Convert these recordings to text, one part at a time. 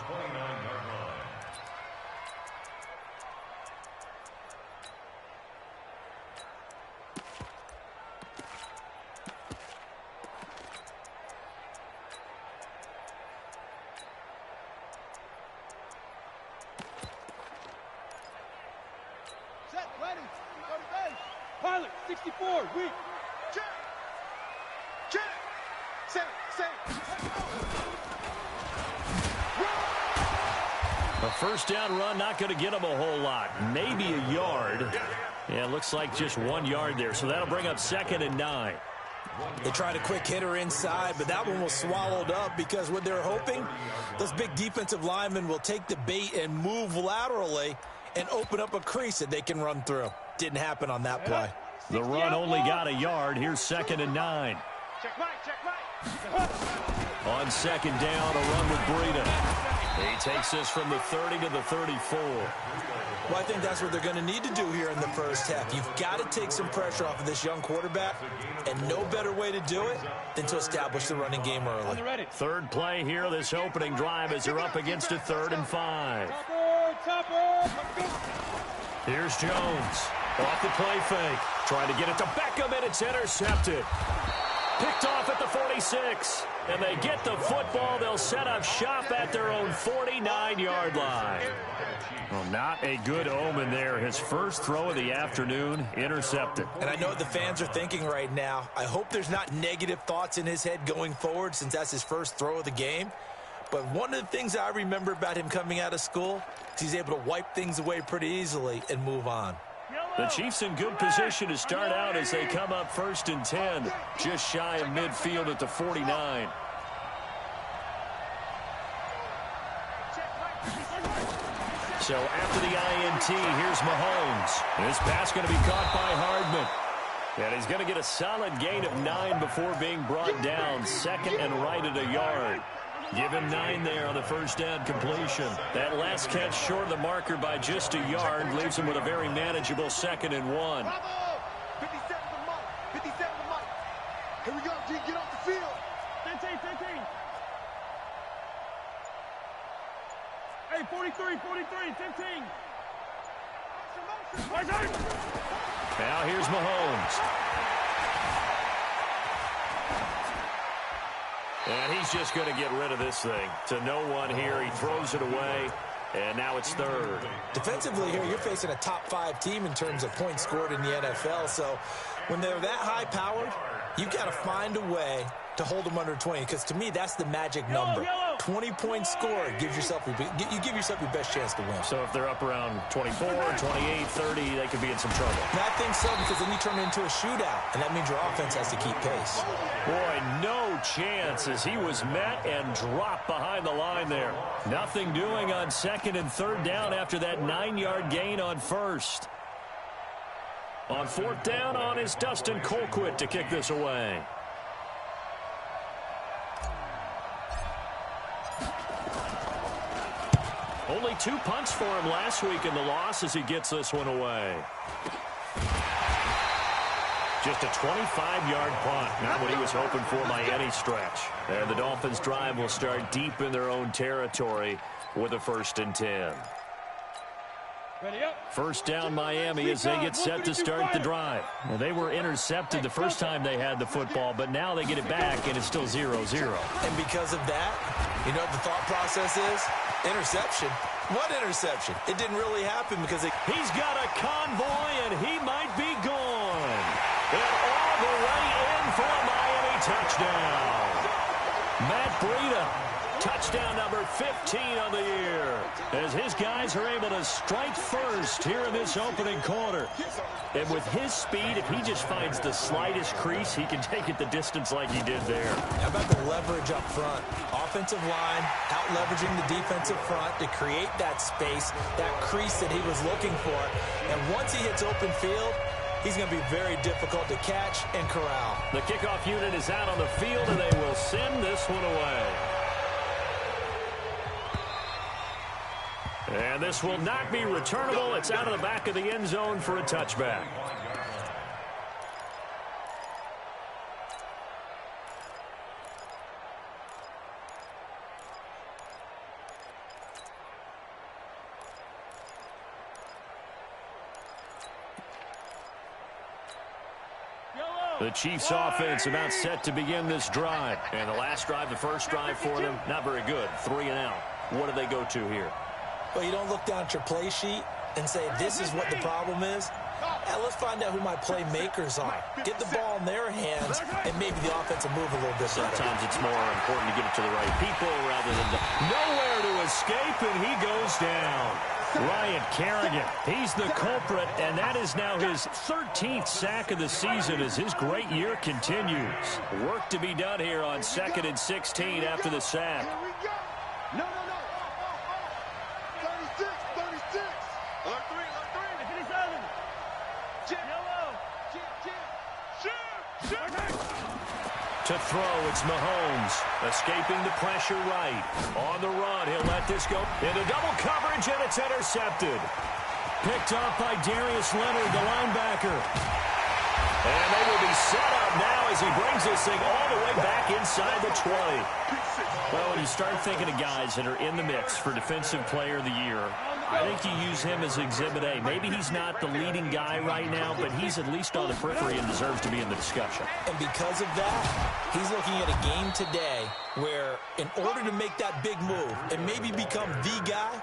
29-yard line. Set, ready, go to base. Pilot, 64, weak. Check. Check. Set. A first down run, not going to get him a whole lot. Maybe a yard. Yeah, it looks like just 1 yard there. So that'll bring up 2nd and 9. They tried a quick hitter inside, but that one was swallowed up because what they're hoping, those big defensive linemen will take the bait and move laterally and open up a crease that they can run through. Didn't happen on that play. The run only got a yard. Here's 2nd and 9. Check right. On 2nd down, a run with Breida. He takes this from the 30 to the 34. Well, I think that's what they're going to need to do here in the first half. You've got to take some pressure off of this young quarterback, and no better way to do it than to establish the running game early. Third play here, this opening drive as they're up against a 3rd and 5. Here's Jones. Off the play fake. Trying to get it to Beckham, and it's intercepted. Picked off at the 46. And they get the football. They'll set up shop at their own 49-yard line. Well, not a good omen there. His first throw of the afternoon, intercepted. And I know what the fans are thinking right now. I hope there's not negative thoughts in his head going forward since that's his first throw of the game. But one of the things I remember about him coming out of school is he's able to wipe things away pretty easily and move on. The Chiefs in good position to start out as they come up 1st and 10, just shy of midfield at the 49. So after the INT, here's Mahomes. This pass going to be caught by Hardman. And he's going to get a solid gain of 9 before being brought down. 2nd and right at a yard. Give him 9 there on the first down completion. That last catch short of the marker by just a yard leaves him with a very manageable 2nd and 1. 57 for Mike. 57 for Mike. Here we go, G. Get off the field. 15. Hey, 43, 15. Now here's Mahomes. And he's just going to get rid of this thing. To no one here. He throws it away. And now it's 3rd. Defensively here, you're facing a top 5 team in terms of points scored in the NFL. So when they're that high-powered, you've got to find a way to hold them under 20. Because to me, that's the magic number. 20 points scored gives yourself your best chance to win. So if they're up around 24, 28, 30, they could be in some trouble. And I think so, because then you turn it into a shootout, and that means your offense has to keep pace. Boy, no chance as he was met and dropped behind the line there. Nothing doing on 2nd and 3rd down after that 9-yard gain on 1st. On 4th down on is Dustin Colquitt to kick this away. Only 2 punts for him last week in the loss as he gets this one away. Just a 25-yard punt. Not what he was hoping for by any stretch. And the Dolphins' drive will start deep in their own territory with a 1st and 10. First down Miami as they get set to start the drive. Well, they were intercepted the first time they had the football, but now they get it back, and it's still 0-0. And because of that, you know what the thought process is? Interception. What interception? It didn't really happen because he's got a convoy, and he might be gone. And all the way in for a Miami touchdown. Matt Breida, touchdown number 15 on the year, as his guys are able to strike first here in this opening quarter. And with his speed, if he just finds the slightest crease, he can take it the distance like he did there. How about the leverage up front? Offensive line out-leveraging the defensive front to create that space, that crease that he was looking for. And once he hits open field, he's going to be very difficult to catch and corral. The kickoff unit is out on the field, and they will send this one away. And this will not be returnable. It's out of the back of the end zone for a touchback. The Chiefs offense about set to begin this drive. And the last drive, the first drive for them, not very good. 3 and out. What do they go to here? Well, you don't look down at your play sheet and say, this is what the problem is. Let's find out who my playmakers are. Get the ball in their hands, and maybe the offense will move a little bit better. Sometimes it's more important to get it to the right people rather than nowhere to escape, and he goes down. Ryan Kerrigan, he's the culprit, and that is now his 13th sack of the season as his great year continues. Work to be done here on 2nd and 16 after the sack. No. 36. Alert 3. 57. Yellow. To throw, it's Mahomes, escaping the pressure right. On the run, he'll let this go into double coverage, and it's intercepted. Picked up by Darius Leonard, the linebacker. And they will be set up now as he brings this thing all the way back inside the 20. Well, when you start thinking of guys that are in the mix for Defensive Player of the Year, I think you use him as Exhibit A. Maybe he's not the leading guy right now, but he's at least on the periphery and deserves to be in the discussion. And because of that, he's looking at a game today where in order to make that big move and maybe become the guy,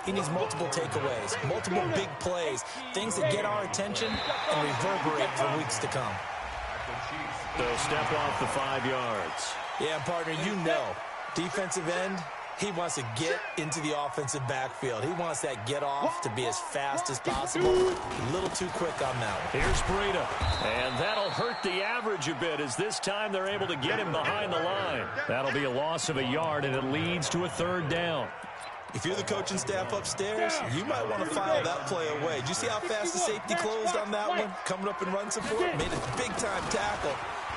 he needs multiple takeaways, multiple big plays, things that get our attention and reverberate for weeks to come. They'll step off the 5 yards. Yeah, partner, you know, defensive end, he wants to get into the offensive backfield. He wants that get off to be as fast as possible. A little too quick on that one. Here's Breida. And that'll hurt the average a bit as this time they're able to get him behind the line. That'll be a loss of a yard, and it leads to a 3rd down. If you're the coaching staff upstairs, you might want to file that play away. Did you see how fast the safety closed on that one? Coming up in run support, made a big-time tackle.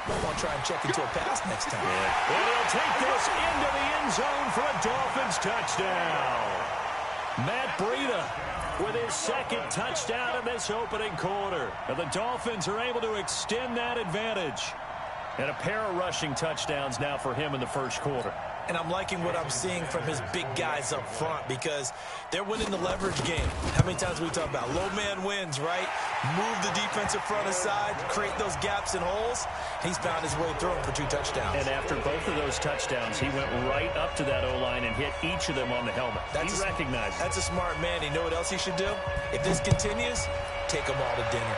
Might want to try and check into a pass next time. Yeah. And he'll take this into the end zone for a Dolphins touchdown. Matt Breida with his 2nd touchdown in this opening quarter. And the Dolphins are able to extend that advantage. And a pair of rushing touchdowns now for him in the first quarter. And I'm liking what I'm seeing from his big guys up front because they're winning the leverage game. How many times we talk about low man wins, right? Move the defensive front aside, create those gaps and holes. He's found his way through them for 2 touchdowns. And after both of those touchdowns, he went right up to that O-line and hit each of them on the helmet. He recognized it. That's a smart man. You know what else he should do? If this continues, take them all to dinner.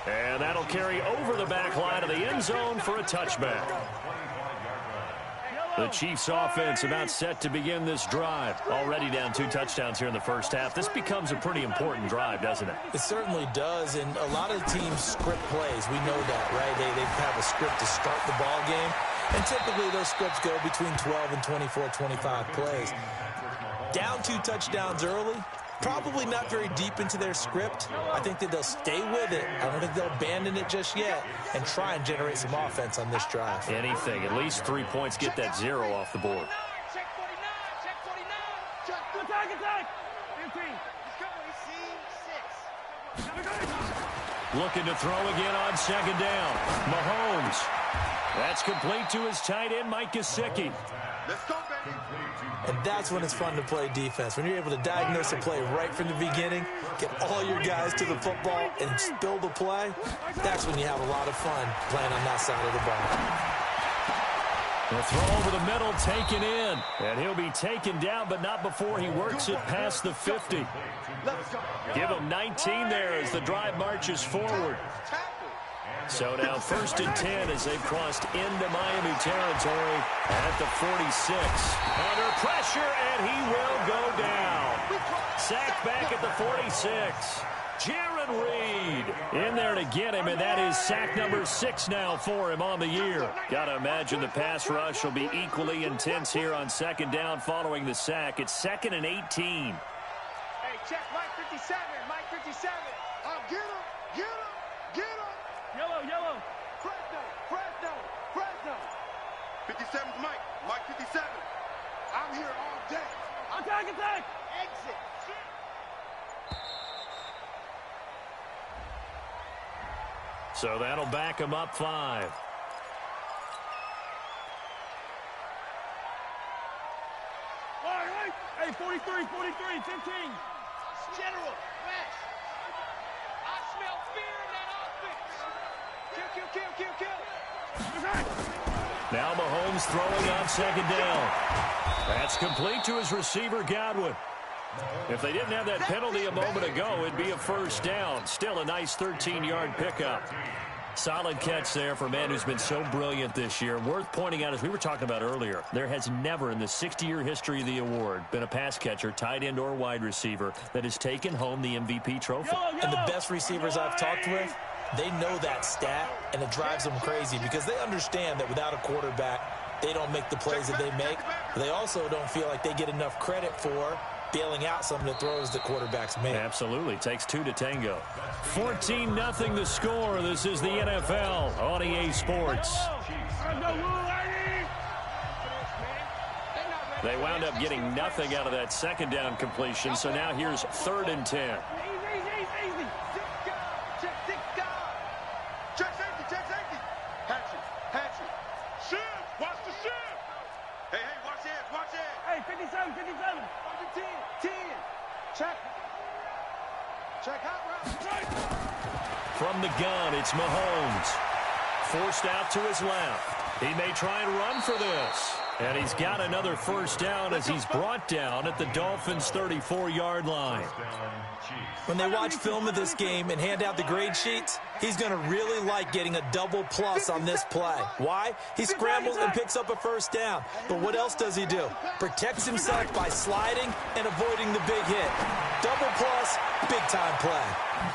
And that'll carry over the back line of the end zone for a touchback. The Chiefs offense about set to begin this drive. Already down 2 touchdowns here in the first half. This becomes a pretty important drive, doesn't it? It certainly does, and a lot of teams script plays. We know that, right? They have a script to start the ball game, and typically those scripts go between 12 and 24, 25 plays. Down 2 touchdowns early, probably not very deep into their script. I think that they'll stay with it. I don't think they'll abandon it just yet and try and generate some offense on this drive. Anything. At least 3 points. Get that 0 off the board. Check 49. Attack. 15. Looking to throw again on 2nd down. Mahomes. That's complete to his tight end, Mike Gesicki. Let's go, baby. And that's when it's fun to play defense. When you're able to diagnose a play right from the beginning, get all your guys to the football and spill the play, that's when you have a lot of fun playing on that side of the ball. The throw over the middle, taken in. And he'll be taken down, but not before he works it past the 50. Give him 19 there as the drive marches forward. So now 1st and 10 as they've crossed into Miami territory at the 46. Under pressure, and he will go down. Sacked back at the 46. Jaron Reed in there to get him, and that is sack number 6 now for him on the year. Got to imagine the pass rush will be equally intense here on 2nd down following the sack. It's 2nd and 18. Hey, check Mike 57. Mike 57. Get him. 57's Mike. Mike 57. I'm here all day. Attack. Exit. So that'll back him up 5. All right. Hey, 43, 15. General, West. I smell Now Mahomes throwing on second down. That's complete to his receiver, Godwin. If they didn't have that penalty a moment ago, it'd be a first down. Still a nice 13-yard pickup. Solid catch there for a man who's been so brilliant this year. Worth pointing out, as we were talking about earlier, there has never in the 60-year history of the award been a pass catcher, tight end or wide receiver, that has taken home the MVP trophy. And the best receivers I've talked with, they know that stat, and it drives them crazy because they understand that without a quarterback, they don't make the plays that they make. They also don't feel like they get enough credit for bailing out some of the throws the quarterbacks make. Absolutely. Takes two to tango. 14-0 the score. This is the NFL on EA Sports. They wound up getting nothing out of that second down completion, so now here's 3rd and 10. From the gun, it's Mahomes. Forced out to his left. He may try and run for this. And he's got another first down as he's brought down at the Dolphins' 34-yard line. When they watch film of this game and hand out the grade sheets, he's going to really like getting a double plus on this play. Why? He scrambles and picks up a first down. But what else does he do? Protects himself by sliding and avoiding the big hit. Double plus, big-time play.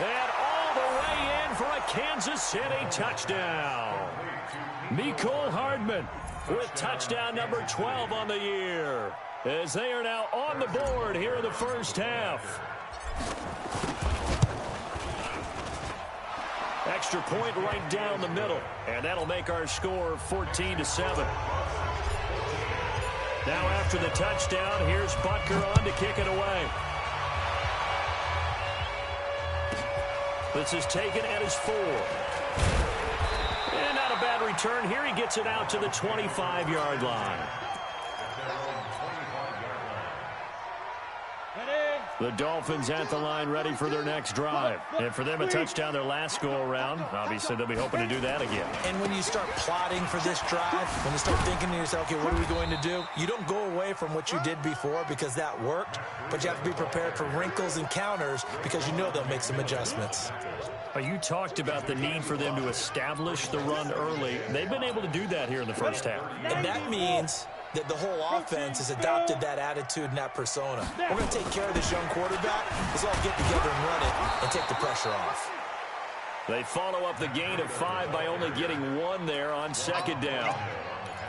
And all the way in for a Kansas City touchdown. Mecole Hardman with touchdown number 12 on the year, as they are now on the board here in the first half. Extra point right down the middle, and that'll make our score 14-7. Now after the touchdown, here's Butker on to kick it away. This is taken at his 4. And not a bad return here. He gets it out to the 25-yard line. The Dolphins at the line ready for their next drive. And for them, a touchdown their last go-around. Obviously, they'll be hoping to do that again. And when you start plotting for this drive, when you start thinking to yourself, okay, what are we going to do? You don't go away from what you did before because that worked, but you have to be prepared for wrinkles and counters because you know they'll make some adjustments. You talked about the need for them to establish the run early. They've been able to do that here in the first half. And that means that the whole offense has adopted that attitude and that persona. We're going to take care of this young quarterback. Let's all get together and run it and take the pressure off. They follow up the gain of 5 by only getting 1 there on second down.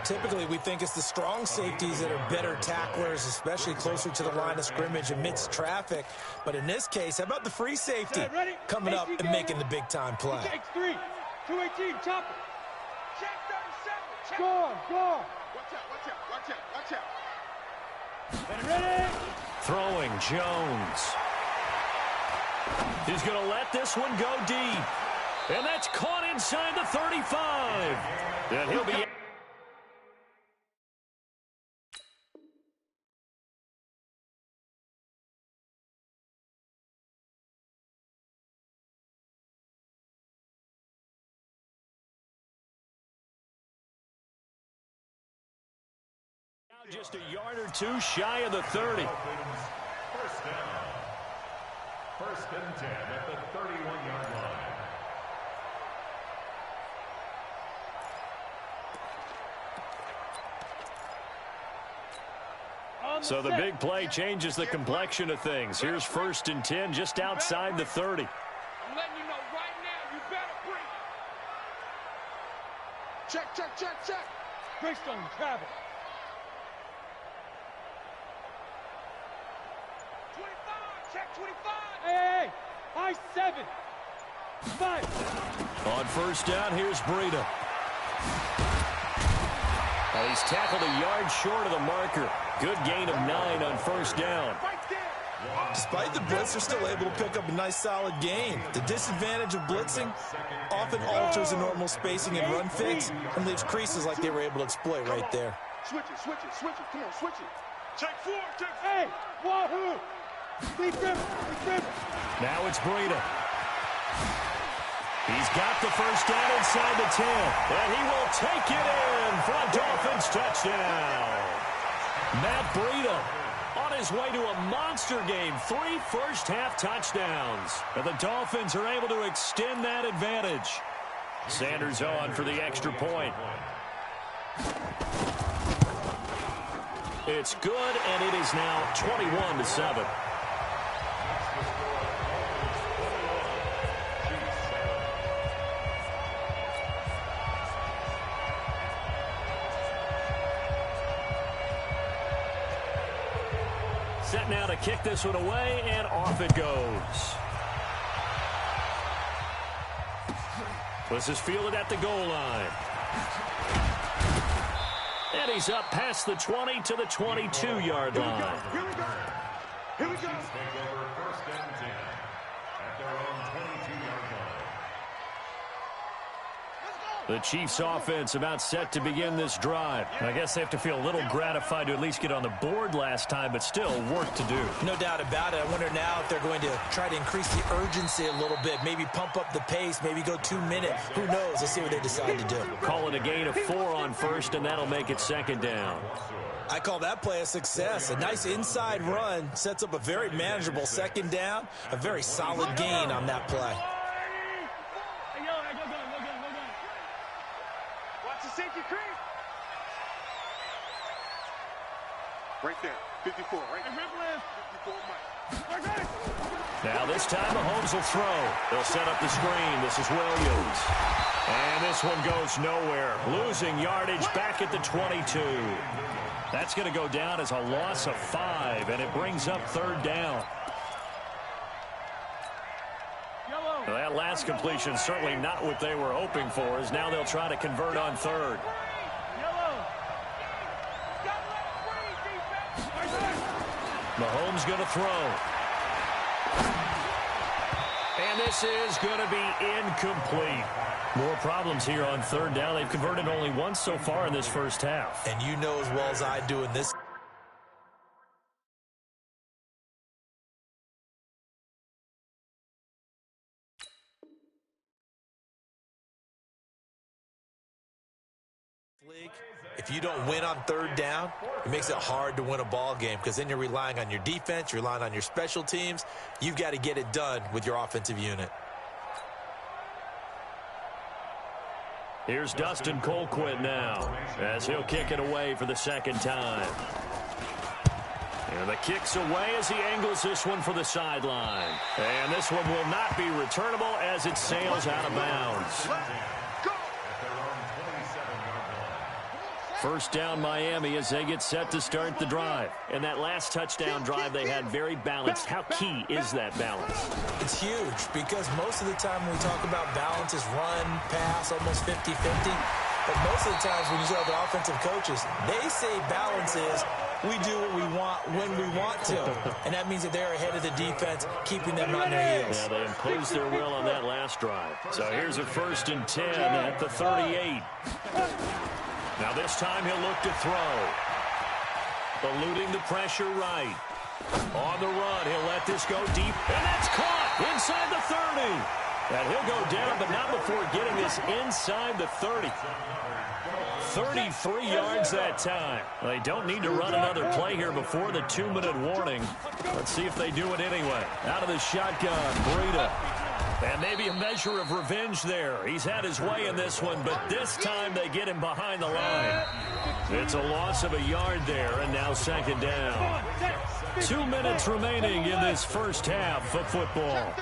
Typically, we think it's the strong safeties that are better tacklers, especially closer to the line of scrimmage amidst traffic. But in this case, how about the free safety coming up and making the big-time play? X3, 218, chopper. Check 37, check. Go. Watch out. Ready? Throwing, Jones. He's going to let this one go deep. And that's caught inside the 35. And he'll be... Just a yard or two shy of the 30. First down. 1st and 10 at the 31-yard line. So the big play changes the complexion of things. Here's 1st and 10 just outside the 30. I'm letting you know right now, you better bring. Check. Greystone, travel. 25. Hey, high 7. 5. On first down, here's Breida. Well, he's tackled a yard short of the marker. Good gain of 9 on first down. Despite the blitz, they're still able to pick up a nice, solid gain. The disadvantage of blitzing often alters the normal spacing and run fix and leaves creases like they were able to exploit right there. Switch it. Come on, switch it. Check 4. Hey, Wahoo! Lead river. Now it's Breida. He's got the first down inside the 10, and he will take it in for a Dolphins touchdown. Matt Breida on his way to a monster game, 3 first-half touchdowns. And the Dolphins are able to extend that advantage. Sanders on for the extra point. It's good, and it is now 21-7. Set now to kick this one away, and off it goes. This is fielded at the goal line. And he's up past the 20 to the 22-yard line. Here we go. Here we go. Chiefs take over first and 10 at their own 22-yard line. The Chiefs offense about set to begin this drive. I guess they have to feel a little gratified to at least get on the board last time, but still work to do. No doubt about it. I wonder now if they're going to try to increase the urgency a little bit, maybe pump up the pace, maybe go 2 minutes. Who knows? Let's see what they decide to do. Call it a gain of 4 on first, and that'll make it second down. I call that play a success. A nice inside run sets up a very manageable second down, a very solid gain on that play. Safety creep. Right there, 54, right there. 54, Mike. Now this time Mahomes will throw. They'll set up the screen. This is Williams. And this one goes nowhere. Losing yardage back at the 22. That's going to go down as a loss of 5, and it brings up third down. Well, that last completion certainly not what they were hoping for, as now they'll try to convert on third. Mahomes going to throw. And this is going to be incomplete. More problems here on third down. They've converted only once so far in this first half. And you know as well as I do in this. If you don't win on third down, it makes it hard to win a ball game because then you're relying on your defense, you're relying on your special teams. You've got to get it done with your offensive unit. Here's Dustin Colquitt now as he'll kick it away for the second time. And the kick's away as he angles this one for the sideline. And this one will not be returnable as it sails out of bounds. First down Miami as they get set to start the drive. And that last touchdown drive they had very balanced. How key is that balance? It's huge because most of the time when we talk about balance is run, pass, almost 50-50. But most of the times when you talk about offensive coaches, they say balance is we do what we want when we want to. And that means that they're ahead of the defense, keeping them on their heels. Yeah, they imposed their will on that last drive. So here's a 1st and 10 at the 38. Now this time he'll look to throw. Eluding the pressure right. On the run, he'll let this go deep. And that's caught inside the 30. And he'll go down, but not before getting this inside the 30. 33 yards that time. They don't need to run another play here before the 2-minute warning. Let's see if they do it anyway. Out of the shotgun, Breida. And maybe a measure of revenge there. He's had his way in this one, but this time they get him behind the line. It's a loss of a yard there, and now second down. 2 minutes remaining in this first half of football.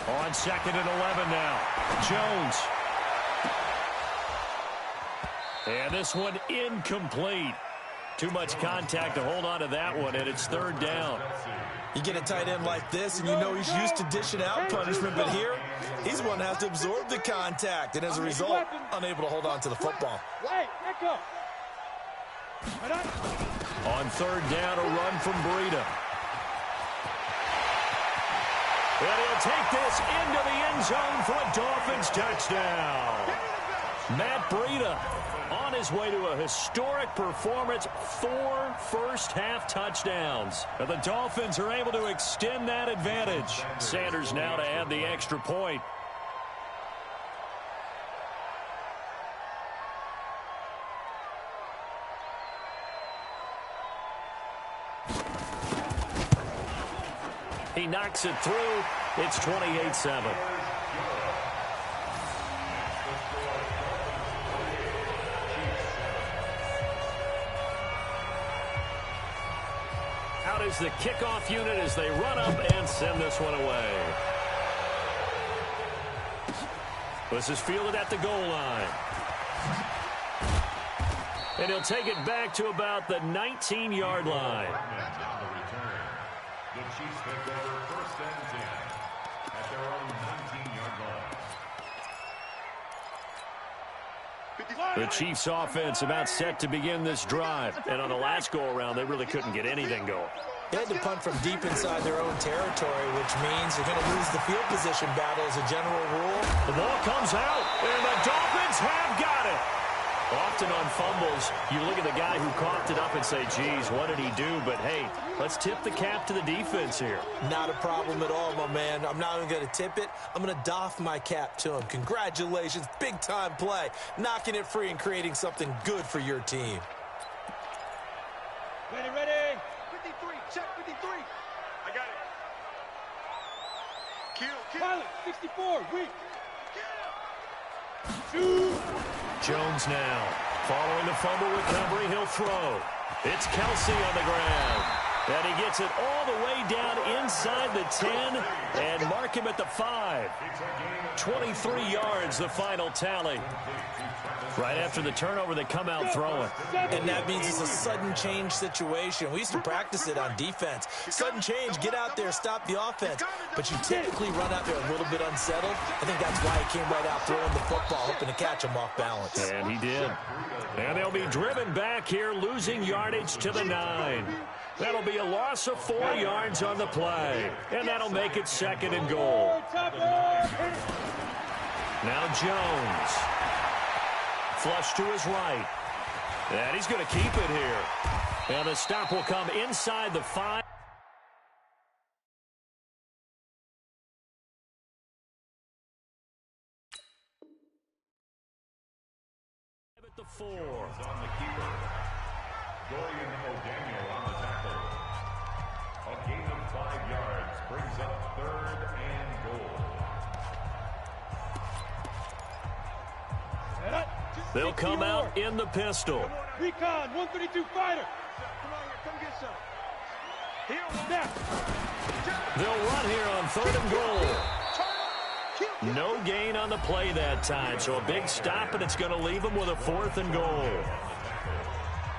On 2nd and 11 now. Jones. And this one incomplete. Too much contact to hold on to that one, and it's third down. You get a tight end like this, and you know he's used to dishing out punishment, but here, he's the one that has to absorb the contact, and as a result, unable to hold on to the football. On third down, a run from Breida. And he'll take this into the end zone for a Dolphins touchdown. Matt Breida on his way to a historic performance, 4 first-half touchdowns. And the Dolphins are able to extend that advantage. Sanders now to add the extra point. He knocks it through. It's 28-7. Out is the kickoff unit as they run up and send this one away. This is fielded at the goal line. And he'll take it back to about the 19-yard line. The Chiefs take over 1st and 10 at their own 19-yard line. The Chiefs offense about set to begin this drive. And on the last go-around, they really couldn't get anything going. They had to punt from deep inside their own territory, which means you're going to lose the field position battle as a general rule. The ball comes out, and the Dolphins have got it. Often on fumbles, you look at the guy who coughed it up and say, geez, what did he do? But, hey, let's tip the cap to the defense here. Not a problem at all, my man. I'm not even going to tip it. I'm going to doff my cap to him. Congratulations. Big-time play. Knocking it free and creating something good for your team. Ready, ready. 53, check 53. I got it. Kill. Pilot, 64, weak. Shoot. Jones now. Following the fumble recovery, he'll throw. It's Kelsey on the ground. And he gets it all the way down inside the 10 and mark him at the 5. 23 yards, the final tally. Right after the turnover, they come out throwing. And that means it's a sudden change situation. We used to practice it on defense. Sudden change, get out there, stop the offense. But you typically run out there a little bit unsettled. I think that's why he came right out throwing the football, hoping to catch him off balance. And he did. And they'll be driven back here, losing yardage to the 9. That'll be a loss of 4 yards on the play. And that'll make it 2nd and goal. Now Jones. Flush to his right. And he's going to keep it here. And the stop will come inside the 5. At the 4. On the keeper. Dorian O'Daniel on the tackle. A gain of 5 yards brings up 3rd and goal. They'll come out in the pistol. Recon, 132 fighter. Come on here, come get some. Here, snap. They'll run here on 3rd and goal. No gain on the play that time, so a big stop, and it's going to leave them with a 4th and goal.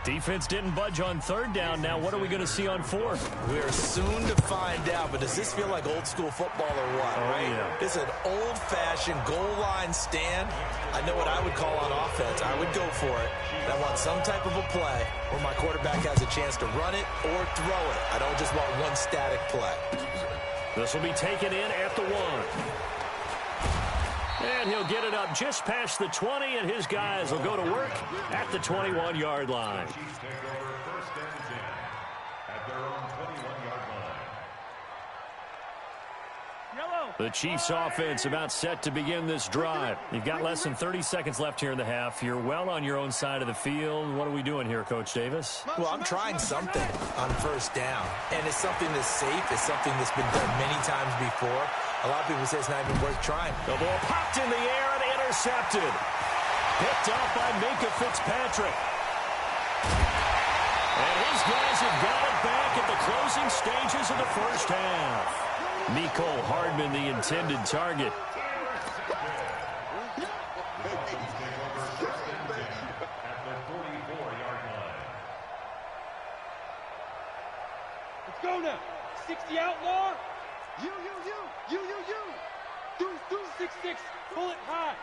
Defense didn't budge on 3rd down. Now what are we going to see on 4th? We're soon to find out, but does this feel like old school football or what, right? Yeah. It's an old-fashioned goal line stand. I know what I would call on offense. I would go for it. And I want some type of a play where my quarterback has a chance to run it or throw it. I don't just want one static play. This will be taken in at the 1. And he'll get it up just past the 20, and his guys will go to work at the 21-yard line. Chiefs take over 1st and 10 at their own 21-yard line. The Chiefs offense about set to begin this drive. You've got less than 30 seconds left here in the half. You're well on your own side of the field. What are we doing here, Coach Davis? Well, I'm trying something on 1st down, and it's something that's safe. It's something that's been done many times before. A lot of people say it's not even worth trying. The ball popped in the air and intercepted. Picked off by Minka Fitzpatrick. And his guys have got it back at the closing stages of the 1st half. Mecole Hardman, the intended target. Let's go now. 60 outlaw. You. 6-6. Pull it high.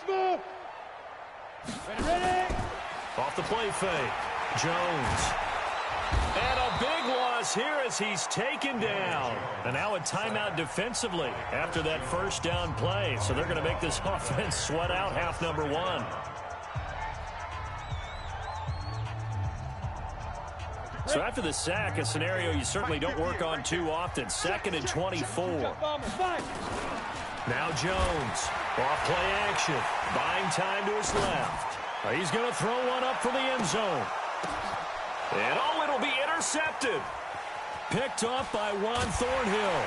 Smoke. Ready. Off the play fake. Jones. And a big loss here as he's taken down. And now a timeout defensively after that first down play. So they're going to make this offense sweat out half number one. So after the sack, a scenario you certainly don't work on too often. 2nd and 24. Now Jones. Off play action. Buying time to his left. He's going to throw one up for the end zone. And it'll be intercepted. Picked off by Juan Thornhill.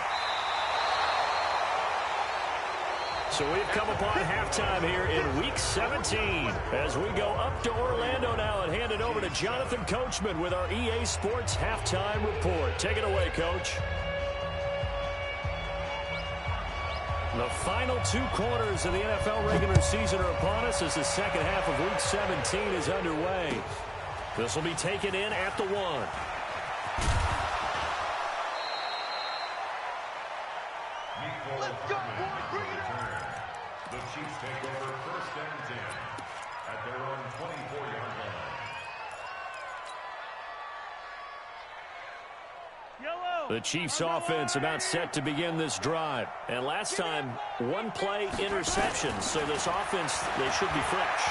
So we've come upon halftime here in Week 17 as we go up to Orlando now and hand it over to Jonathan Coachman with our EA Sports Halftime Report. Take it away, Coach. The final 2 quarters of the NFL regular season are upon us as the second half of Week 17 is underway. This will be taken in at the 1. Let's go, boy, bring it on. The Chiefs take over 1st and 10 at their own 24-yard line. The Chiefs offense about set to begin this drive. And last time, 1-play interception. So this offense, they should be fresh.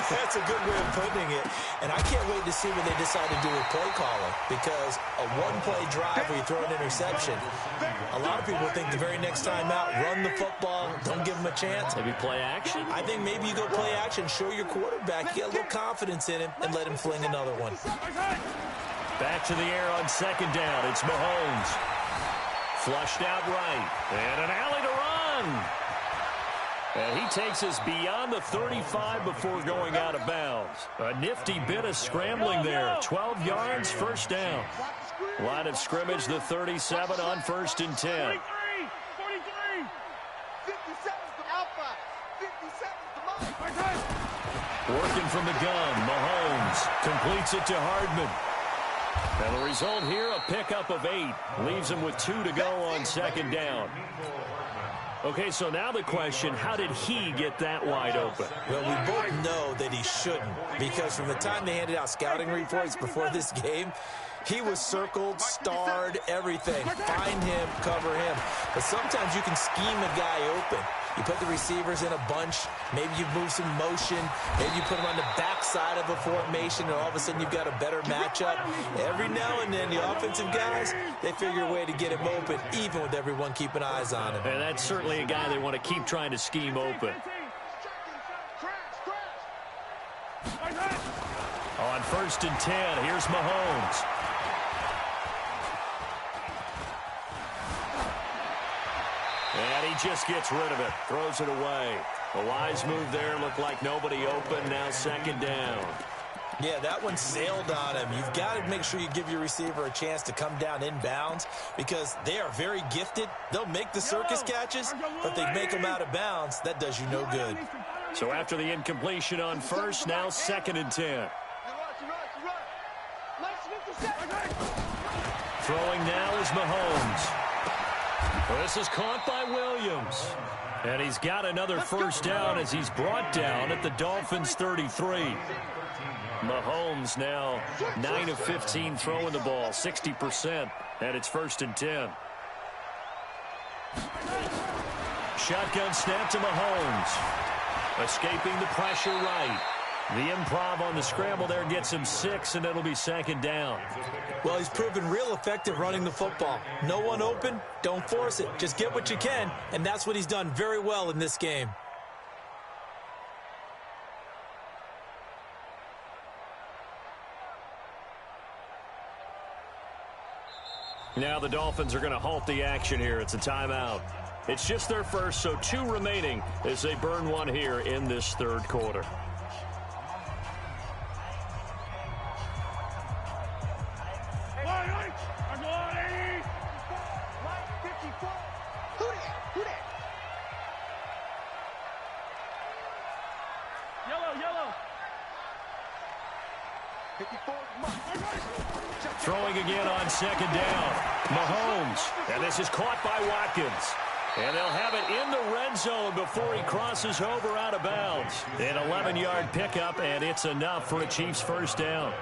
That's a good way of putting it. And I can't wait to see what they decide to do with play calling. Because a 1-play drive where you throw an interception, a lot of people think the very next time out, run the football, don't give them a chance. Maybe play action? I think maybe you go play action, show your quarterback, get a little confidence in him, and let him fling another one. Back to the air on 2nd down. It's Mahomes. Flushed out right. And an alley to run. And he takes us beyond the 35 before going out of bounds. A nifty bit of scrambling there. 12 yards, 1st down. Line of scrimmage, the 37 on 1st and 10. 43. 57 to Alpha. 57 to Mike. Working from the gun, Mahomes completes it to Hardman. And the result here, a pickup of 8. Leaves him with 2 to go on 2nd down. Okay, so now the question, how did he get that wide open? Well, we both know that he shouldn't, because from the time they handed out scouting reports before this game, he was circled, starred, everything. Find him, cover him. But sometimes you can scheme a guy open. You put the receivers in a bunch. Maybe you move some motion. Maybe you put them on the backside of a formation, and all of a sudden you've got a better matchup. Every now and then, the offensive guys, they figure a way to get him open, even with everyone keeping eyes on him. And that's certainly a guy they want to keep trying to scheme open. On 1st and 10, here's Mahomes. And he just gets rid of it, throws it away. A wise move there, looked like nobody open, now 2nd down. Yeah, that one sailed on him. You've got to make sure you give your receiver a chance to come down inbounds because they are very gifted. They'll make the circus catches, but if they make them out of bounds, that does you no good. So after the incompletion on 1st, now 2nd and 10. Throwing now is Mahomes. Well, this is caught by Williams. And he's got another 1st down as he's brought down at the Dolphins' 33. Mahomes now 9 of 15 throwing the ball, 60%, and it's 1st and 10. Shotgun snap to Mahomes. Escaping the pressure right. The improv on the scramble there gets him 6, and it'll be 2nd down. Well, he's proven real effective running the football. No one open, don't force it. Just get what you can, and that's what he's done very well in this game. Now the Dolphins are going to halt the action here. It's a timeout. It's just their first, so 2 remaining as they burn one here in this 3rd quarter. Throwing again on 2nd down. Mahomes. And this is caught by Watkins. And they'll have it in the red zone before he crosses over out of bounds. An 11-yard pickup, and it's enough for a Chiefs 1st down.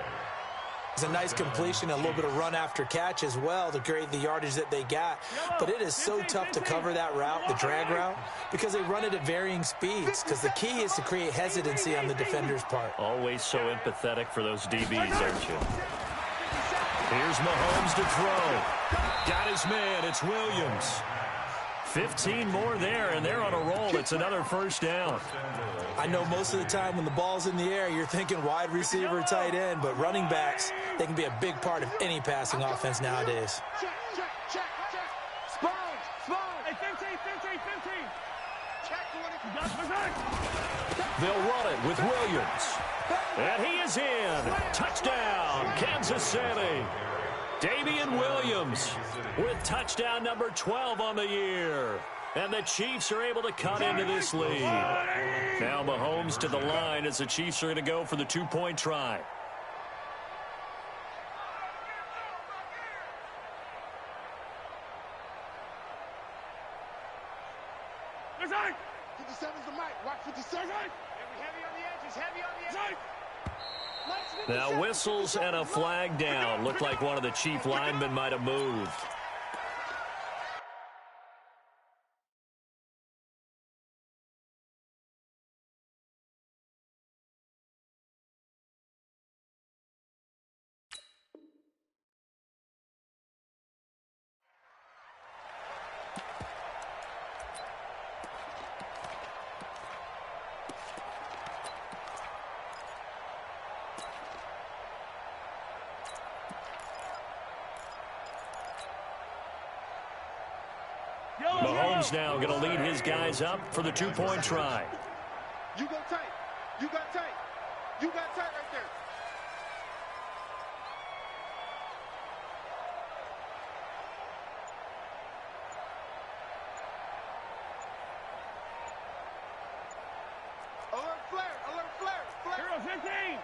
It's a nice completion, a little bit of run after catch as well to create the yardage that they got. But it is so tough to cover that route, the drag route, because they run it at varying speeds, because the key is to create hesitancy on the defender's part. Always so empathetic for those DBs, aren't you? Here's Mahomes to throw. Got his man. It's Williams. 15 more there, and they're on a roll. It's another first down. I know most of the time when the ball's in the air, you're thinking wide receiver, tight end, but running backs, they can be a big part of any passing offense nowadays. Check. Spawn. Hey, 15. Check. They'll run it with Williams. And he is in. Touchdown, Kansas City. Damian Williams with touchdown number 12 on the year. And the Chiefs are able to cut into this lead. Now Mahomes to the line as the Chiefs are going to go for the two-point try. That's right. 57's the mic. Watch 57. Heavy on the edges. Now whistles and a flag down. Looked like one of the Chief linemen might have moved. Mahomes now going to lead his guys up for the two-point try. You go tight. You got tight right there. Alert flare. Hero 15.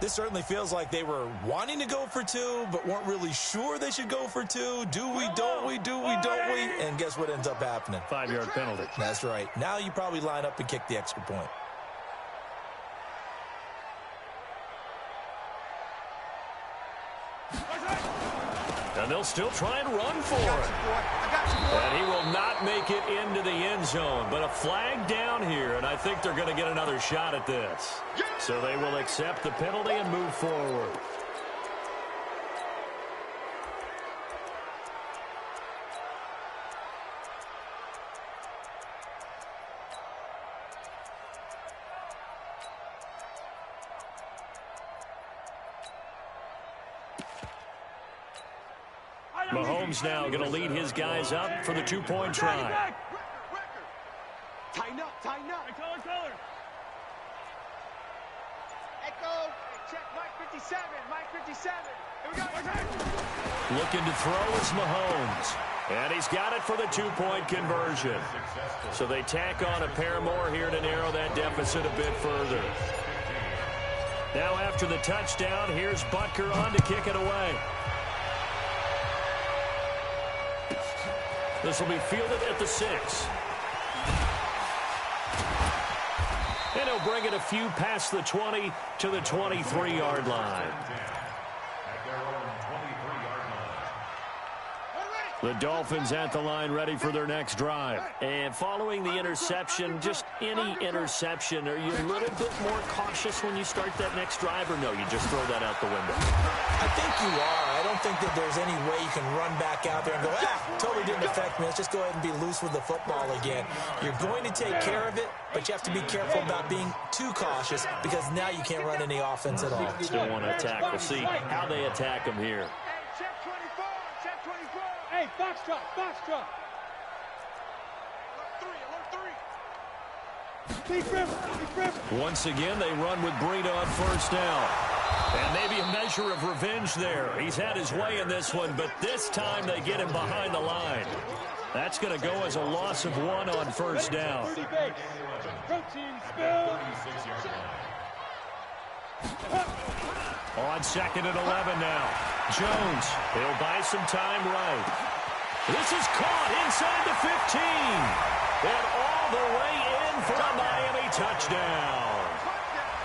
This certainly feels like they were wanting to go for two, but weren't really sure they should go for two. Do we, don't we? And guess what ends up happening? 5-yard penalty. That's right. Now you probably line up and kick the extra point. And they'll still try and run for it. And he will not make it into the end zone. But a flag down here, and I think they're going to get another shot at this. So they will accept the penalty and move forward. Mahomes now going to lead his guys up for the two-point try. Tighten up. Color. Echo. Check Mike 57. Here we go. Looking to throw is Mahomes. And he's got it for the two-point conversion. So they tack on a pair more here to narrow that deficit a bit further. Now after the touchdown, here's Butker on to kick it away. This will be fielded at the 6. And he'll bring it a few past the 20 to the 23-yard line. The Dolphins at the line ready for their next drive. And following the interception, just any interception, are you a little bit more cautious when you start that next drive, or no, you just throw that out the window? I think you are. I don't think that there's any way you can run back out there and go, totally didn't affect me. Let's just go ahead and be loose with the football again. You're going to take care of it, but you have to be careful about being too cautious because now you can't run any offense at all. Still want to attack. We'll see how they attack him here. Hey, box drop. Alert 3. Once again, they run with Breida on first down. And maybe a measure of revenge there. He's had his way in this one, but this time they get him behind the line. That's going to go as a loss of 1 on first down. Protein spill. On 2nd and 11 now. Jones, he'll buy some time right. This is caught inside the 15. And all the way in for a Miami touchdown.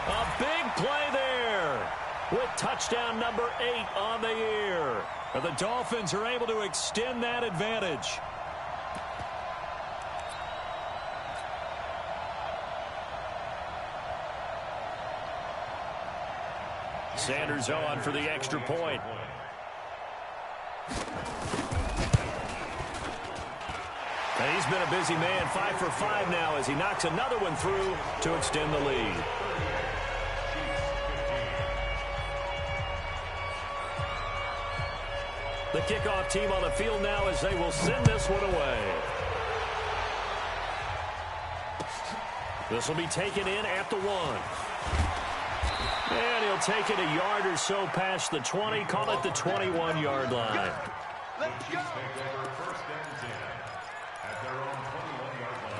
A big play there with touchdown number 8 on the year. And the Dolphins are able to extend that advantage. Sanders on for the extra point. And he's been a busy man, 5 for 5 now as he knocks another one through to extend the lead. The kickoff team on the field now as they will send this one away. This will be taken in at the 1. And he'll take it a yard or so past the 20, call it the 21-yard line. Let's go. First and 10 at their own 21-yard line.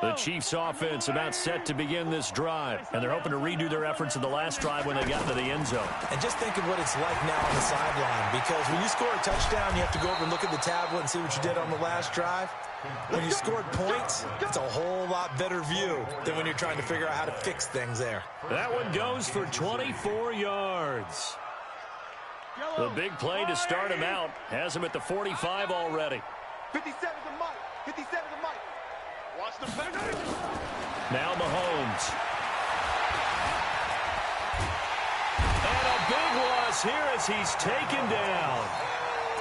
The Chiefs offense about set to begin this drive, and they're hoping to redo their efforts in the last drive when they got into the end zone. And just think of what it's like now on the sideline, because when you score a touchdown, you have to go over and look at the tablet and see what you did on the last drive. When you scored points, it's a whole lot better view than when you're trying to figure out how to fix things there. That one goes for 24 yards. The big play to start him out has him at the 45 already. 57 to Mike. 57 to Mike. Watch the play. Now Mahomes. And a big loss here as he's taken down.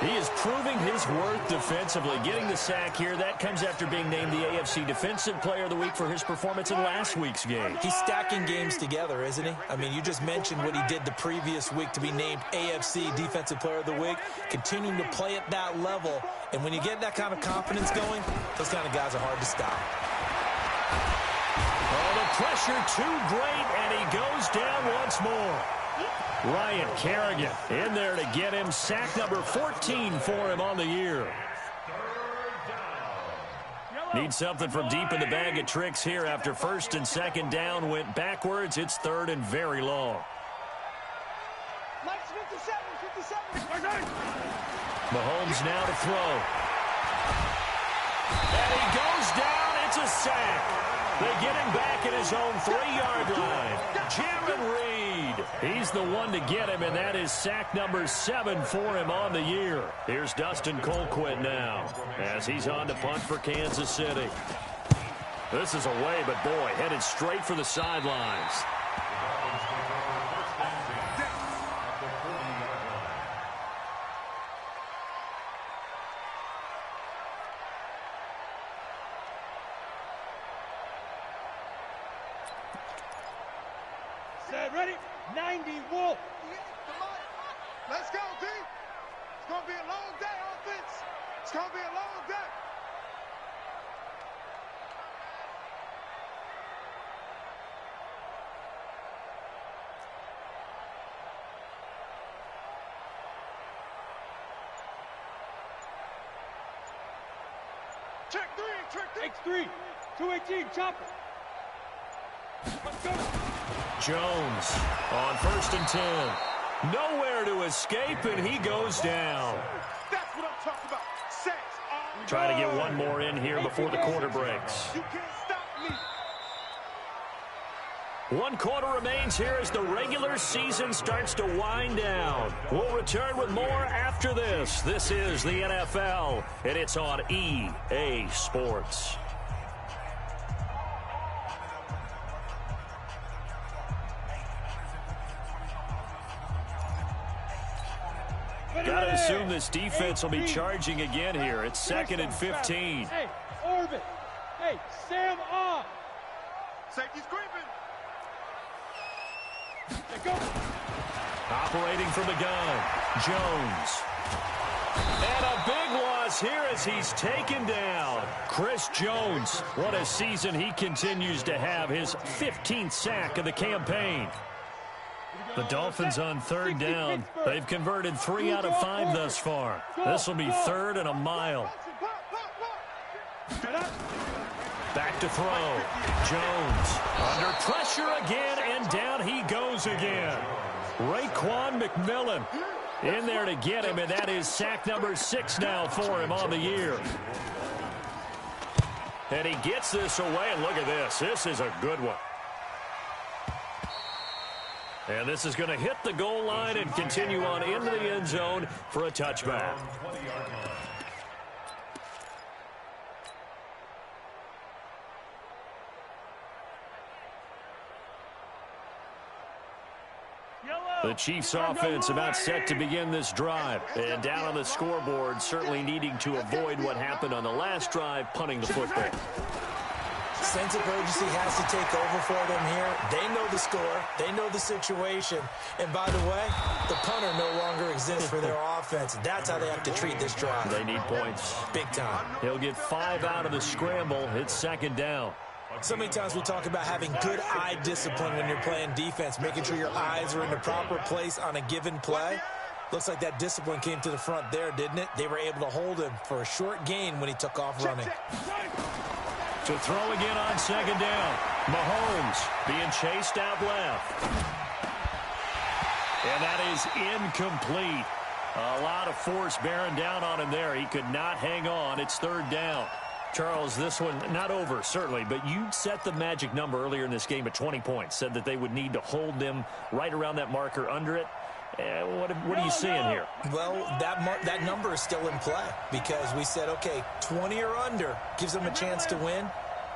He is proving his worth defensively. Getting the sack here, that comes after being named the AFC Defensive Player of the Week for his performance in last week's game. He's stacking games together, isn't he? I mean, you just mentioned what he did the previous week to be named AFC Defensive Player of the Week, continuing to play at that level. And when you get that kind of confidence going, those kind of guys are hard to stop. Oh, the pressure too great, and he goes down once more. Ryan Kerrigan in there to get him. Sack number 14 for him on the year. Need something from deep in the bag of tricks here after first and second down went backwards. It's third and very long. Mahomes now to throw. And he goes down. It's a sack. They get him back at his own 3-yard line. Jaron Reed. He's the one to get him, and that is sack number 7 for him on the year. Here's Dustin Colquitt now as he's on to punt for Kansas City. This is away, but boy, headed straight for the sidelines. Ready? 90 Wolf. Let's go, team. It's going to be a long day, offense. It's going to be a long day. Check 3, check 3. X3, 218, chopper. Let's go. Jones on first and 10. Nowhere to escape, and he goes down. That's what I'm talking about. Sacks. Trying to get one more in here before the quarter breaks. You can't stop me. 1 quarter remains here as the regular season starts to wind down. We'll return with more after this. This is the NFL, and it's on EA Sports. Got to assume this defense will be charging again here. It's 2nd and 15. Hey, Orbit. Hey, Sam off. Safety's creeping. Let go. Operating from the gun, Jones. And a big loss here as he's taken down. Chris Jones, what a season he continues to have. His 15th sack of the campaign. The Dolphins on 3rd down. They've converted 3 out of 5 thus far. This will be 3rd and a mile. Back to throw. Jones under pressure again, and down he goes again. Raekwon McMillan in there to get him, and that is sack number 6 now for him on the year. And he gets this away, and look at this. This is a good one. And this is going to hit the goal line and continue on into the end zone for a touchback. The Chiefs offense about set to begin this drive. And down on the scoreboard, certainly needing to avoid what happened on the last drive, punting the football. Sense of urgency has to take over for them here. They know the score. They know the situation. And by the way, the punter no longer exists for their offense. That's how they have to treat this drive. They need points. Big time. He'll get 5 out of the scramble. It's second down. So many times we talk about having good eye discipline when you're playing defense, making sure your eyes are in the proper place on a given play. Looks like that discipline came to the front there, didn't it? They were able to hold him for a short gain when he took off running. To throw again on second down. Mahomes being chased out left. And that is incomplete. A lot of force bearing down on him there. He could not hang on. It's third down. Charles, this one not over, certainly, but you set the magic number earlier in this game at 20 points, said that they would need to hold them right around that marker under it. What are you seeing here? Well, that number is still in play because we said, okay, 20 or under gives them a chance to win.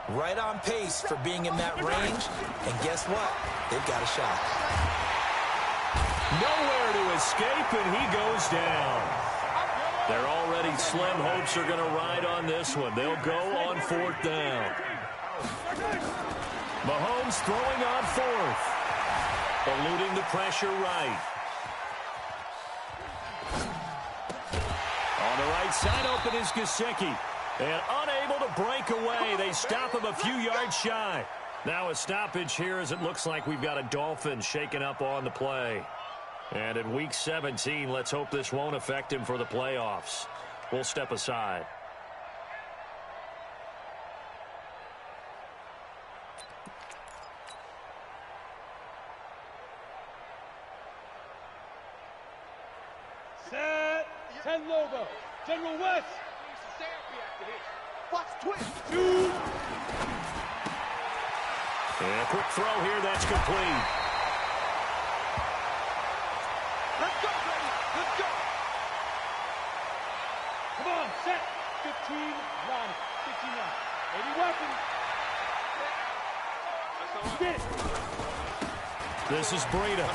Right on pace for being in that range. And guess what? They've got a shot. Nowhere to escape, and he goes down. Their already slim hopes are going to ride on this one. They'll go on fourth down. Mahomes throwing on fourth. Eluding the pressure right. On the right side, open is Gesicki. And unable to break away. They stop him a few yards shy. Now a stoppage here as it looks like we've got a Dolphin shaken up on the play. And in Week 17, let's hope this won't affect him for the playoffs. We'll step aside. Set. 10 logo. General West. Watch twist. 2. And a quick throw here. That's complete. Let's go, baby. Let's go. Come on, set. 15, line. 59. 80 weapons. Get it. This is Breida.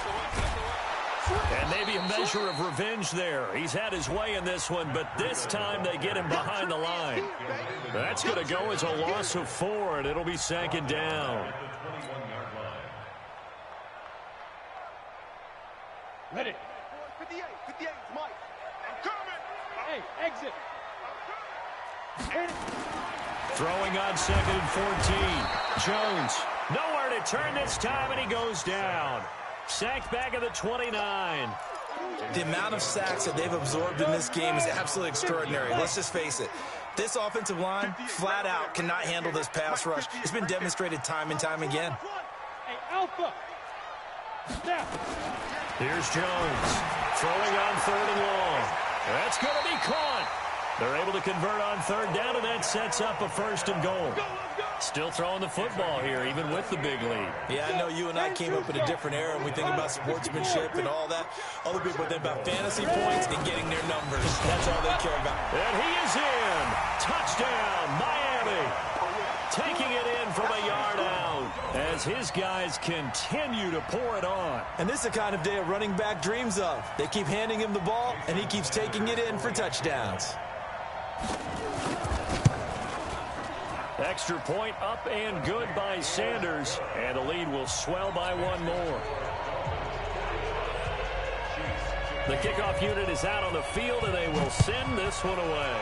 And maybe a measure of revenge there. He's had his way in this one, but this time they get him behind the line. That's going to go as a loss of 4, and it'll be second down. Ready. 58, 58, Mike. I'm coming. Hey, exit. Throwing on second and 14. Jones, nowhere to turn this time, and he goes down. Sacked back at the 29. The amount of sacks that they've absorbed in this game is absolutely extraordinary. Let's just face it. This offensive line, flat out, cannot handle this pass rush. It's been demonstrated time and time again. Hey, Alpha. Snap. Here's Jones. Throwing on third and long. That's going to be caught. They're able to convert on third down, and that sets up a first and goal. Still throwing the football here, even with the big lead. Yeah, I know you and I came up in a different era, and we think about sportsmanship and all that. Other people think about fantasy points and getting their numbers. That's all they care about. And he is in. Touchdown, Miami. Taking it in from a yard out as his guys continue to pour it on. And this is the kind of day a running back dreams of. They keep handing him the ball, and he keeps taking it in for touchdowns. Extra point up and good by Sanders, and the lead will swell by one more. The kickoff unit is out on the field, and they will send this one away.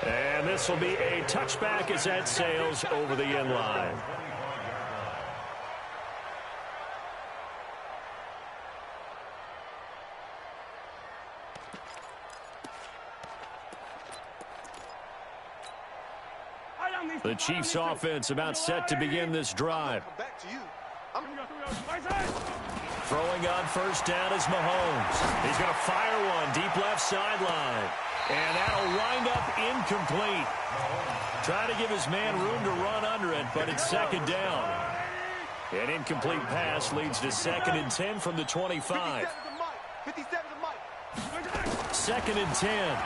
And this will be a touchback as that sails over the end line. The Chiefs offense about set to begin this drive. Throwing on first down is Mahomes. He's going to fire one deep left sideline. And that'll wind up incomplete. Trying to give his man room to run under it, but it's second down. An incomplete pass leads to 2nd and 10 from the 25. 2nd and 10.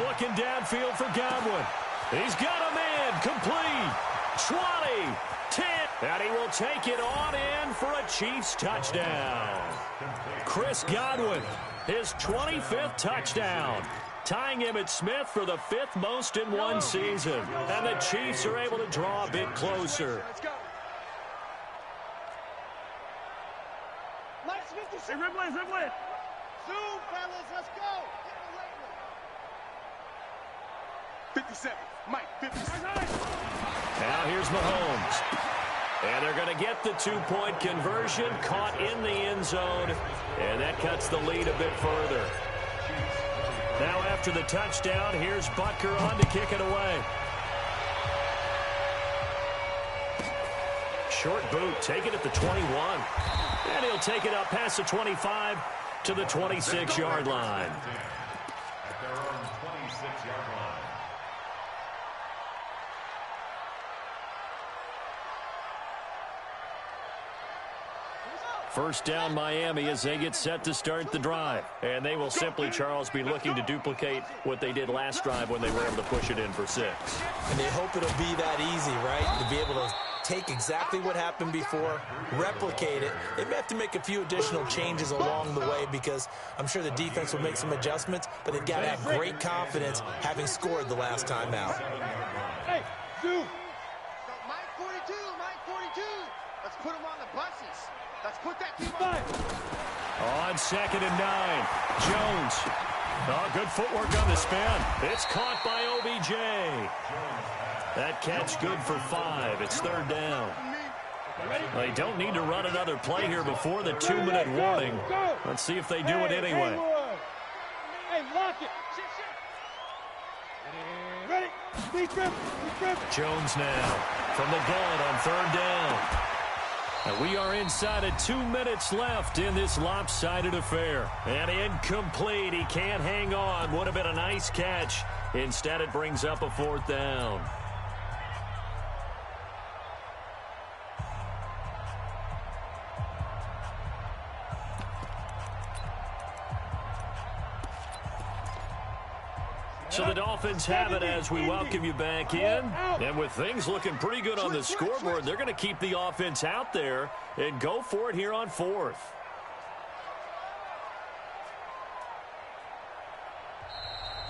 Looking downfield for Godwin. He's got a man complete. 20, 10. And he will take it on in for a Chiefs touchdown. Chris Godwin, his 25th touchdown. Tying Emmitt Smith for the 5th most in one season. And the Chiefs are able to draw a bit closer. Hey, Ripley. Zoom, fellas, let's go. 57, Mike, 57. Now here's Mahomes. And they're going to get the 2-point conversion, caught in the end zone. And that cuts the lead a bit further. Now after the touchdown, here's Butker on to kick it away. Short boot, take it at the 21. And he'll take it up past the 25 to the 26-yard line. At their own 26-yard line. First down Miami as they get set to start the drive. And they will simply, Charles, be looking to duplicate what they did last drive when they were able to push it in for 6. And they hope it'll be that easy, right? To be able to take exactly what happened before, replicate it. They may have to make a few additional changes along the way because I'm sure the defense will make some adjustments, but they've got to have great confidence having scored the last time out. Hey, Zoom. Mike 42. Let's put him on the buses. Let's put that team on. On 2nd and 9, Jones. Oh, good footwork on the spin. It's caught by OBJ. That catch good for 5. It's 3rd down. They don't need to run another play here before the 2-minute warning. Let's see if they do it anyway. Hey, lock it. Ready? Jones now from the gun on 3rd down. And we are inside of 2 minutes left in this lopsided affair. And incomplete. He can't hang on. Would have been a nice catch. Instead, it brings up a 4th down. So the Dolphins have it as we welcome you back in. And with things looking pretty good on the scoreboard, they're going to keep the offense out there and go for it here on 4th.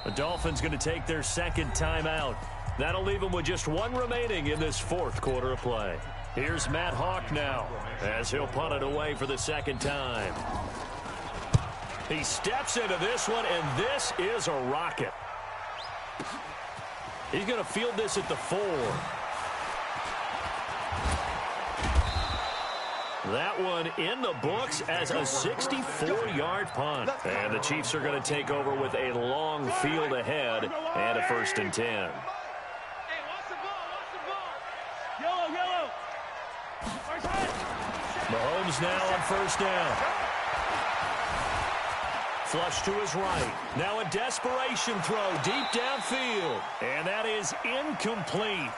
The Dolphins going to take their 2nd timeout. That'll leave them with just 1 remaining in this 4th quarter of play. Here's Matt Hawk now as he'll punt it away for the 2nd time. He steps into this one, and this is a rocket. He's going to field this at the 4. That one in the books as a 64-yard punt. And the Chiefs are going to take over with a long field ahead and a 1st and 10. Hey, watch the ball. Yellow. Mahomes now on 1st down. Flush to his right. Now a desperation throw deep downfield. And that is incomplete.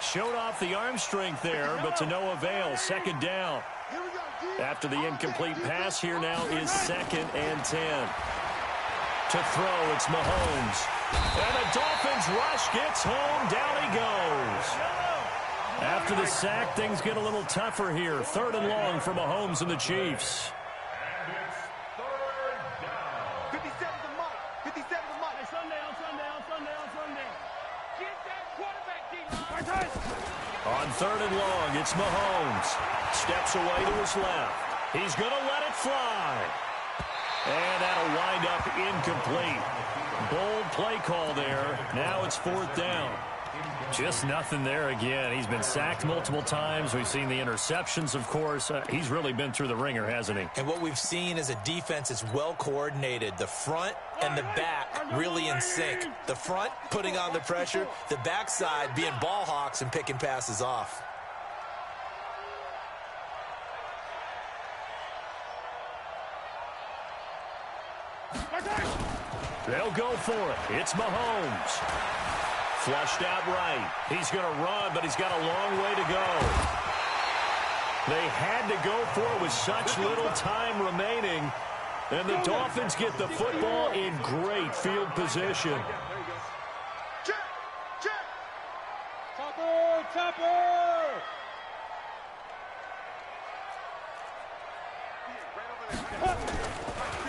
Showed off the arm strength there, but to no avail. 2nd down. After the incomplete pass, here now is 2nd and 10. To throw, it's Mahomes. And the Dolphins rush gets home. Down he goes. After the sack, things get a little tougher here. 3rd and long for Mahomes and the Chiefs. On 3rd and long, it's Mahomes. Steps away to his left. He's going to let it fly. And that'll wind up incomplete. Bold play call there. Now it's 4th down. Just nothing there again. He's been sacked multiple times. We've seen the interceptions, of course. He's really been through the ringer, hasn't he? And what we've seen is a defense is well coordinated. The front and the back really in sync. The front putting on the pressure, the backside being ball hawks and picking passes off. They'll go for it. It's Mahomes. Flushed out right. He's going to run, but he's got a long way to go. They had to go for it with such little time remaining. And the Dolphins get the football in great field position. Check, check. Topper, topper.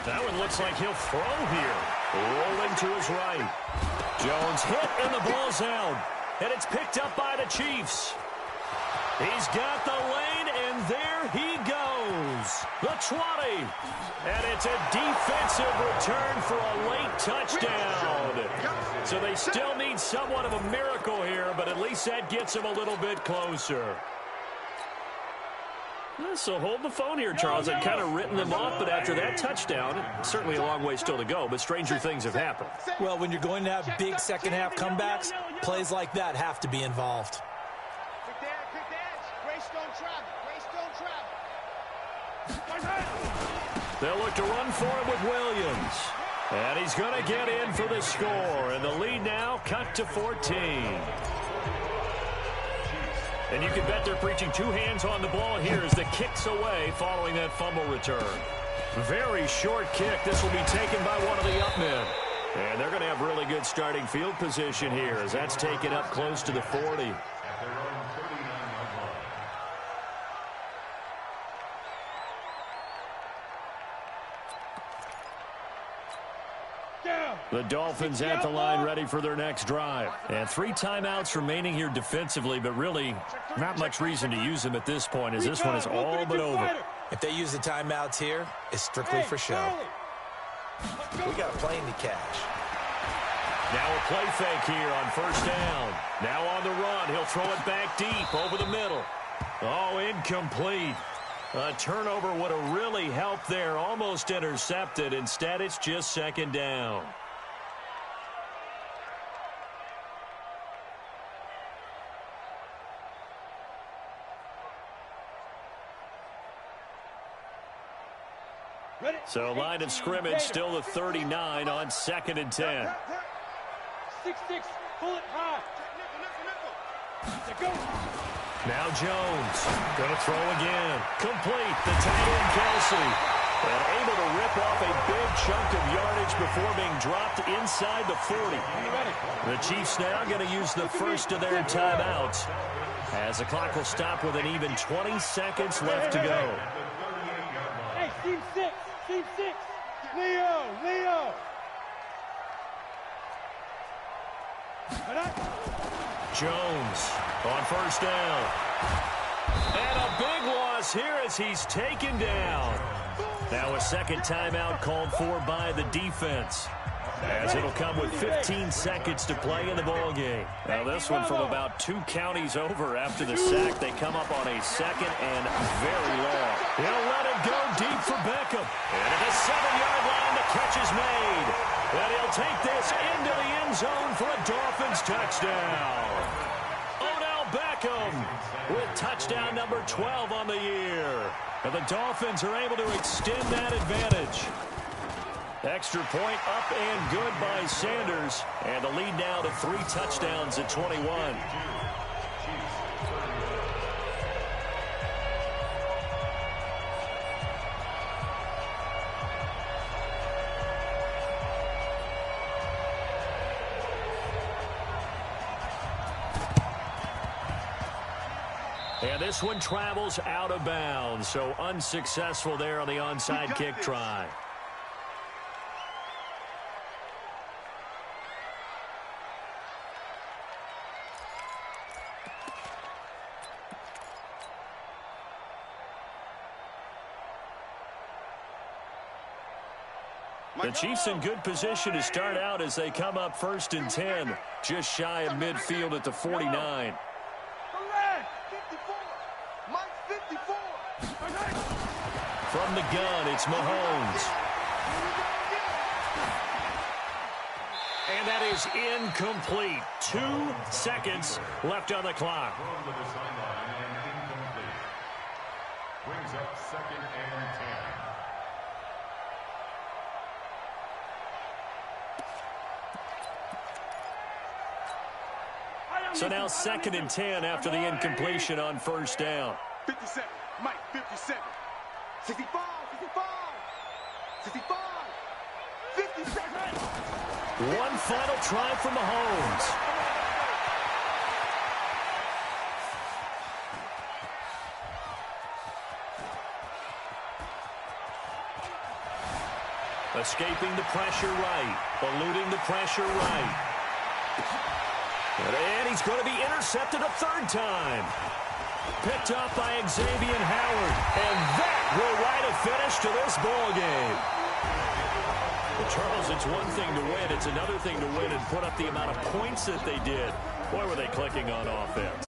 That one looks like he'll throw here. Rolling to his right. Jones hit, and the ball's out. And it's picked up by the Chiefs. He's got the lane, and there he goes. The 20. And it's a defensive return for a late touchdown. So they still need somewhat of a miracle here, but at least that gets them a little bit closer. So hold the phone here, Charles. I've kind of written them off, but after that touchdown, certainly a long way still to go, but stranger things have happened. Well, when you're going to have big second-half comebacks, plays like that have to be involved. Quick dash. Grace don't travel. They'll look to run for it with Williams. And he's going to get in for the score, and the lead now cut to 14. And you can bet they're preaching two hands on the ball here as the kick's away following that fumble return. Very short kick. This will be taken by one of the up men. And they're going to have really good starting field position here as that's taken up close to the 40. The Dolphins at the line ready for their next drive. And 3 timeouts remaining here defensively, but really not much reason to use them at this point as this one is all but over. If they use the timeouts here, it's strictly for show. We got a plane to catch. Now a play fake here on first down. Now on the run. He'll throw it back deep over the middle. Oh, incomplete. A turnover would have really helped there. Almost intercepted. Instead, it's just second down. So line of scrimmage still the 39 on 2nd and 10. 6-6, pull it high. Go. Now Jones going to throw again. Complete. The tight end Kelsey. And able to rip off a big chunk of yardage before being dropped inside the 40. The Chiefs now going to use the first of their timeouts as the clock will stop with an even 20 seconds left to go. Hey, team 6. Team 6. Leo. Jones on first down. And a big loss here as he's taken down. Now a second timeout called for by the defense, as it'll come with 15 seconds to play in the ballgame. Now this one from about 2 counties over after the sack. They come up on a second and very long. He'll let it go deep for Beckham. And at the 7-yard line, the catch is made. And he'll take this into the end zone for a Dolphins touchdown. Odell Beckham with touchdown number 12 on the year. And the Dolphins are able to extend that advantage. Extra point up and good by Sanders. And the lead now to 3 touchdowns at 21. And this one travels out of bounds, so unsuccessful there on the onside kick try. The Chiefs in good position to start out as they come up 1st and 10, just shy of midfield at the 49. From the gun, it's Mahomes. And that is incomplete. 2 seconds left on the clock. Thrown to the sideline and incomplete. Brings up 2nd and 10. So now 2nd and 10 after the incompletion on 1st down. 57, Mike, 57. 65, 65, 65, 57. One final try for Mahomes. Escaping the pressure right. Eluding the pressure right. And he's going to be intercepted a 3rd time. Picked up by Xavier Howard. And that will write a finish to this ball game. Well, Charles, it's one thing to win. It's another thing to win and put up the amount of points that they did. Boy, were they clicking on offense.